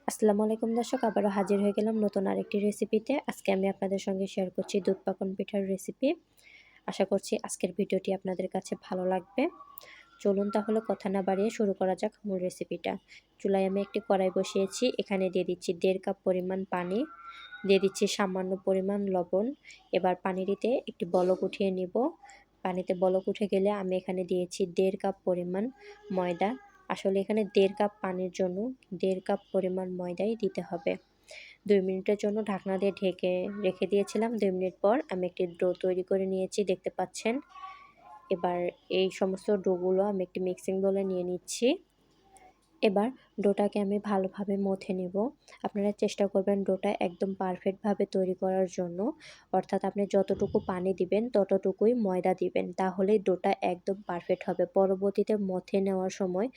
আসসালামু আলাইকুম দর্শক, আবারও হাজির হয়ে গেলাম নতুন আরেকটি রেসিপিতে। আজকে আমি আপনাদের সঙ্গে শেয়ার করছি দুধ পাকন পিঠার রেসিপি। আশা করছি আজকের ভিডিওটি আপনাদের কাছে ভালো লাগবে। চলুন তাহলে কথা না বাড়িয়ে শুরু করা যাক মূল রেসিপিটা। চুলায় আমি একটি কড়াই বসিয়েছি, এখানে দিয়ে দিচ্ছি 1.5 কাপ পরিমাণ পানি, দিয়ে দিচ্ছি সামান্য পরিমাণ লবণ। এবার পানিটিতে একটি বলক উঠিয়ে নিব। পানিতে বলক উঠে গেলে আমি এখানে দিয়েছি 1.5 কাপ পরিমাণ ময়দা। আসলে এখানে 1.5 কাপ পানির জন্য 1.5 কাপ পরিমাণ ময়দাই দিতে হবে। 2 মিনিটের জন্য ঢাকনা দিয়ে ঢেকে রেখে দিয়েছিলাম। 2 মিনিট পর আমি একটি ডো তৈরি করে নিয়েছি, দেখতে পাচ্ছেন। এবার এই সমস্ত ডোগুলো আমি একটি মিক্সিং বোলে নিয়ে নিচ্ছি। এবার ডোটাকে আমি ভালোভাবে মথে নেব। আপনারা চেষ্টা করবেন ডোটা একদম পারফেক্টভাবে তৈরি করার জন্য। অর্থাৎ আপনি যতটুকু পানি দিবেন ততটুকুই ময়দা দিবেন, তাহলেই ডোটা একদম পারফেক্ট হবে। পরবর্তীতে মথে নেওয়ার সময়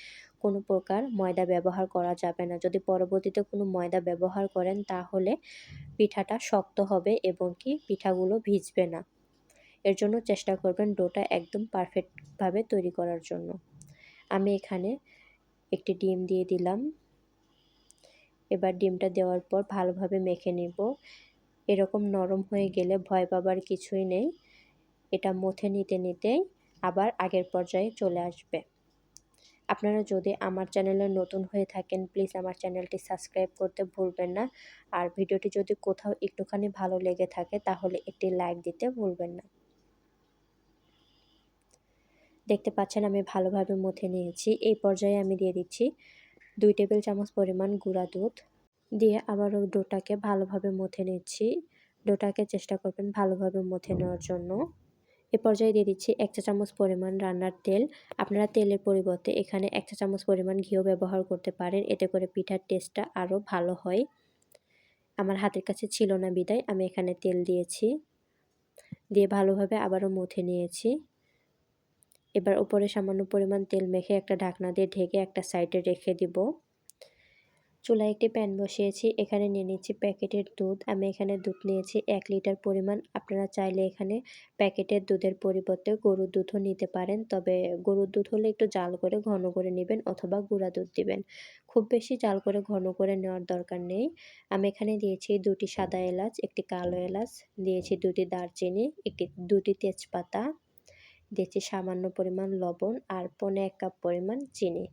কোনো প্রকার ময়দা ব্যবহার করা যাবে না। যদি পরবর্তীতে কোনো ময়দা ব্যবহার করেন তাহলে পিঠাটা শক্ত হবে এবং কি পিঠাগুলো ভিজবে না। এর জন্য চেষ্টা করবেন ডোটা একদম পারফেক্টভাবে তৈরি করার জন্য। আমি এখানে একটি ডিম দিয়ে দিলাম। এবার ডিমটা দেওয়ার পর ভালোভাবে মেখে নেব। এরকম নরম হয়ে গেলে ভয় পাবার কিছুই নেই। এটা মথে নিতে নিতেই আবার আগের পর্যায়ে চলে আসবে। আপনারা যদি আমার চ্যানেলে নতুন হয়ে থাকেন, প্লিজ আমার চ্যানেলটি সাবস্ক্রাইব করতে ভুলবেন না। আর ভিডিওটি যদি কোথাও একটুখানি ভালো লেগে থাকে তাহলে একটি লাইক দিতে ভুলবেন না। দেখতে পাচ্ছেন আমি ভালোভাবে মথে নিয়েছি। এই পর্যায়ে আমি দিয়ে দিচ্ছি 2 টেবিল চামচ পরিমাণ গুঁড়া দুধ। দিয়ে আবারও ডোটাকে ভালোভাবে মথে নিচ্ছি। ডোটাকে চেষ্টা করবেন ভালোভাবে মথে নেওয়ার জন্য। এ পর্যায়ে দিয়ে দিচ্ছি 1 চা চামচ পরিমাণ রান্নার তেল। আপনারা তেলের পরিবর্তে এখানে 1 চা চামচ পরিমাণ ঘিও ব্যবহার করতে পারেন, এতে করে পিঠার টেস্টটা আরও ভালো হয়। আমার হাতের কাছে ছিল না বিধায় আমি এখানে তেল দিয়েছি। দিয়ে ভালোভাবে আবারও মথে নিয়েছি। এবার উপরে সামান্য পরিমাণ তেল মেখে একটা ঢাকনা দিয়ে ঢেকে একটা সাইডে রেখে দিব। চুলায় একটি প্যান বসিয়েছি, এখানে নিয়ে নিচ্ছি প্যাকেটের দুধ। আমি এখানে দুধ নিয়েছি 1 লিটার পরিমাণ। আপনারা চাইলে এখানে প্যাকেটের দুধের পরিবর্তে গরুর দুধও নিতে পারেন, তবে গরুর দুধ হলে একটু জাল করে ঘন করে নেবেন অথবা গুঁড়া দুধ দিবেন। খুব বেশি জাল করে ঘন করে নেওয়ার দরকার নেই। আমি এখানে দিয়েছি 2টি সাদা এলাচ, একটি কালো এলাচ, দিয়েছি 2টি দারচিনি, 2টি তেজপাতা, দিয়েছি সামান্য পরিমাণ লবণ আর 1.25 কাপ পরিমাণ চিনি।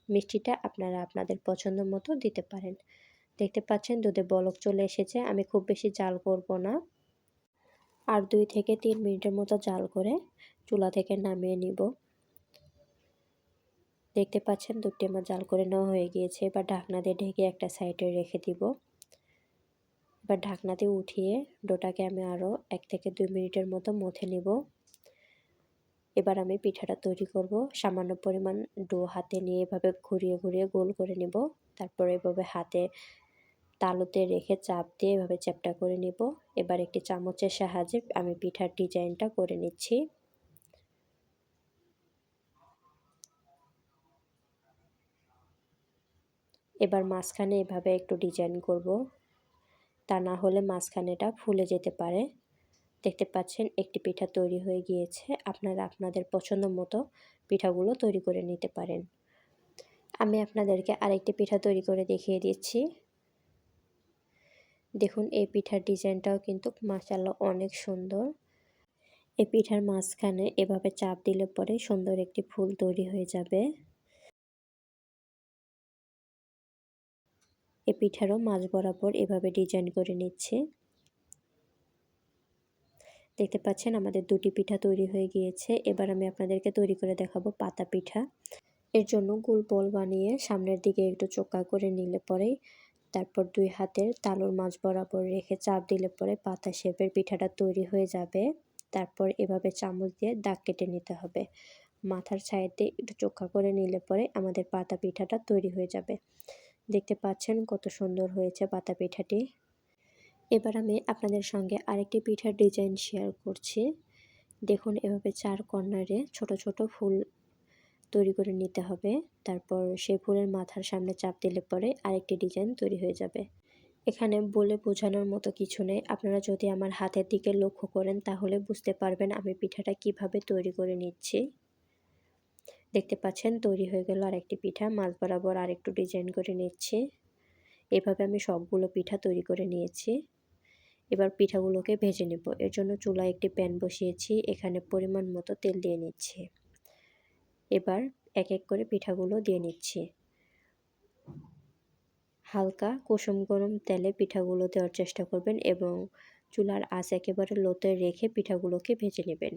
মিষ্টিটা আপনারা আপনাদের পছন্দ মতো দিতে পারেন। দেখতে পাচ্ছেন দুধে বলক চলে এসেছে। আমি খুব বেশি জাল করব না। আর 2 থেকে 3 মিনিটের মতো জাল করে চুলা থেকে নামিয়ে নিব। দেখতে পাচ্ছেন দুধটি আমার জাল করে নেওয়া হয়ে গিয়েছে। এবার ঢাকনা দিয়ে ঢেকে একটা সাইডে রেখে দিব। এবার ঢাকনা দিয়ে উঠিয়ে ডোটাকে আমি আরও 1 থেকে 2 মিনিটের মতো মথে নিব। এবার আমি পিঠাটা তৈরি করব। সামান্য পরিমাণ ডো হাতে নিয়ে এভাবে ঘুরিয়ে ঘুরিয়ে গোল করে নিব। তারপর এভাবে হাতে তালুতে রেখে চাপ দিয়ে এভাবে চ্যাপ্টা করে নিব। এবার একটি চামচের সাহায্যে আমি পিঠার ডিজাইনটা করে নিচ্ছি। এবার মাঝখানে এভাবে একটু ডিজাইন করব, তা না হলে মাঝখানেটা ফুলে যেতে পারে। দেখতে পাচ্ছেন একটি পিঠা তৈরি হয়ে গিয়েছে। আপনারা আপনাদের পছন্দ মতো পিঠাগুলো তৈরি করে নিতে পারেন। আমি আপনাদেরকে আরেকটি পিঠা তৈরি করে দেখিয়ে দিচ্ছি। দেখুন এই পিঠার ডিজাইনটাও কিন্তু মাশাআল্লাহ অনেক সুন্দর। এই পিঠার মাঝখানে এভাবে চাপ দিলে পরে সুন্দর একটি ফুল তৈরি হয়ে যাবে। এই পিঠারও মাঝ বরাবর এভাবে ডিজাইন করে নিচ্ছি। দেখতে পাচ্ছেন আমাদের 2টি পিঠা তৈরি হয়ে গিয়েছে। এবার আমি আপনাদেরকে তৈরি করে দেখাবো পাতা পিঠা। এর জন্য গোল বল বানিয়ে সামনের দিকে একটু চোক্কা করে নিলে পরেই তারপর 2 হাতের তালুর মাঝ বরাবর রেখে চাপ দিলে পরে পাতা শেপের পিঠাটা তৈরি হয়ে যাবে। তারপর এভাবে চামচ দিয়ে দাগ কেটে নিতে হবে। মাথার সাইড দিয়ে একটু চোক্কা করে নিলে পরে আমাদের পাতা পিঠাটা তৈরি হয়ে যাবে। দেখতে পাচ্ছেন কত সুন্দর হয়েছে পাতা পিঠাটি। এবার আমি আপনাদের সঙ্গে আরেকটি পিঠার ডিজাইন শেয়ার করছি। দেখুন এভাবে 4 কর্নারে ছোট ছোট ফুল তৈরি করে নিতে হবে। তারপর সেই ফুলের মাথার সামনে চাপ দিলে পরে আরেকটি ডিজাইন তৈরি হয়ে যাবে। এখানে বলে বোঝানোর মতো কিছু নেই। আপনারা যদি আমার হাতের দিকে লক্ষ্য করেন তাহলে বুঝতে পারবেন আমি পিঠাটা কিভাবে তৈরি করে নিচ্ছি। দেখতে পাচ্ছেন তৈরি হয়ে গেল আরেকটি পিঠা। মাঝ বরাবর আরেকটু ডিজাইন করে নিচ্ছি। এভাবে আমি সবগুলো পিঠা তৈরি করে নিয়েছি। এবার পিঠাগুলোকে ভেজে নেব। এর জন্য চুলায় একটি প্যান বসিয়েছি, এখানে পরিমাণ মতো তেল দিয়ে নিচ্ছি। এবার এক এক করে পিঠাগুলো দিয়ে নিচ্ছি। হালকা কুসুম গরম তেলে পিঠাগুলো দেওয়ার চেষ্টা করবেন এবং চুলার আঁচ একেবারে লোতে রেখে পিঠাগুলোকে ভেজে নেবেন।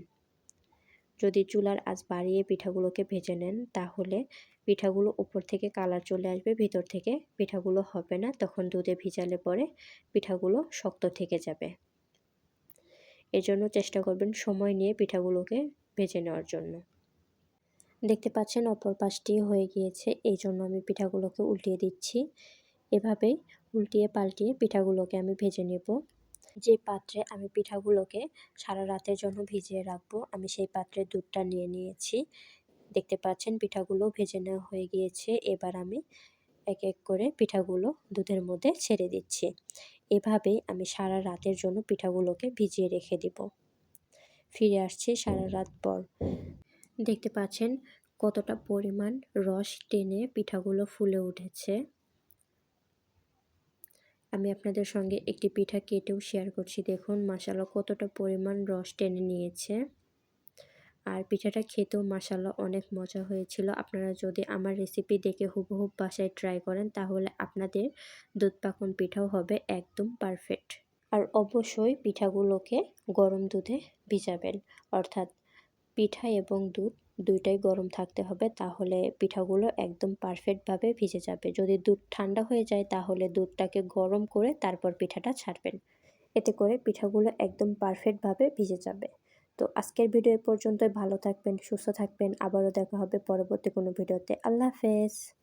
যদি চুলার আঁচ বাড়িয়ে পিঠাগুলোকে ভেজে নেন তাহলে পিঠাগুলো উপর থেকে কালার চলে আসবে, ভিতর থেকে পিঠাগুলো হবে না, তখন দুধে ভিজালে পরে পিঠাগুলো শক্ত থেকে যাবে। এজন্য চেষ্টা করবেন সময় নিয়ে পিঠাগুলোকে ভেজে নেওয়ার জন্য। দেখতে পাচ্ছেন অপর পাশটি হয়ে গিয়েছে, এই জন্য আমি পিঠাগুলোকে উল্টিয়ে দিচ্ছি। এভাবেই উল্টিয়ে পাল্টিয়ে পিঠাগুলোকে আমি ভেজে নেব। যে পাত্রে আমি পিঠাগুলোকে সারা রাতের জন্য ভিজিয়ে রাখবো, আমি সেই পাত্রে দুধটা নিয়ে নিয়েছি। দেখতে পাচ্ছেন পিঠাগুলো ভেজে নেওয়া হয়ে গিয়েছে। এবার আমি এক এক করে পিঠাগুলো দুধের মধ্যে ছেড়ে দিচ্ছি। এভাবেই আমি সারা রাতের জন্য পিঠাগুলোকে ভিজিয়ে রেখে দিব। ফিরে আসছি সারা রাত পর। দেখতে পাচ্ছেন কতটা পরিমাণ রস টেনে পিঠাগুলো ফুলে উঠেছে। আমি আপনাদের সঙ্গে একটি পিঠা কেটেও শেয়ার করছি। দেখুন মাশাআল্লাহ কতটা পরিমাণ রস টেনে নিয়েছে। আর পিঠাটা খেতেও মাশাআল্লাহ অনেক মজা হয়েছিল। আপনারা যদি আমার রেসিপি দেখে হুবহু বাসায় ট্রাই করেন তাহলে আপনাদের দুধ পাকন পিঠাও হবে একদম পারফেক্ট। আর অবশ্যই পিঠাগুলোকে গরম দুধে ভিজাবেন, অর্থাৎ পিঠা এবং দুধ দুইটাই গরম থাকতে হবে, তাহলে পিঠাগুলো একদম পারফেক্টভাবে ভিজে যাবে। যদি দুধ ঠান্ডা হয়ে যায় তাহলে দুধটাকে গরম করে তারপর পিঠাটা ছাড়বেন, এতে করে পিঠাগুলো একদম পারফেক্টভাবে ভিজে যাবে। তো আজকের ভিডিও এ পর্যন্তই। ভালো থাকবেন, সুস্থ থাকবেন। আবারও দেখা হবে পরবর্তী কোনো ভিডিওতে। আল্লাহ হাফেজ।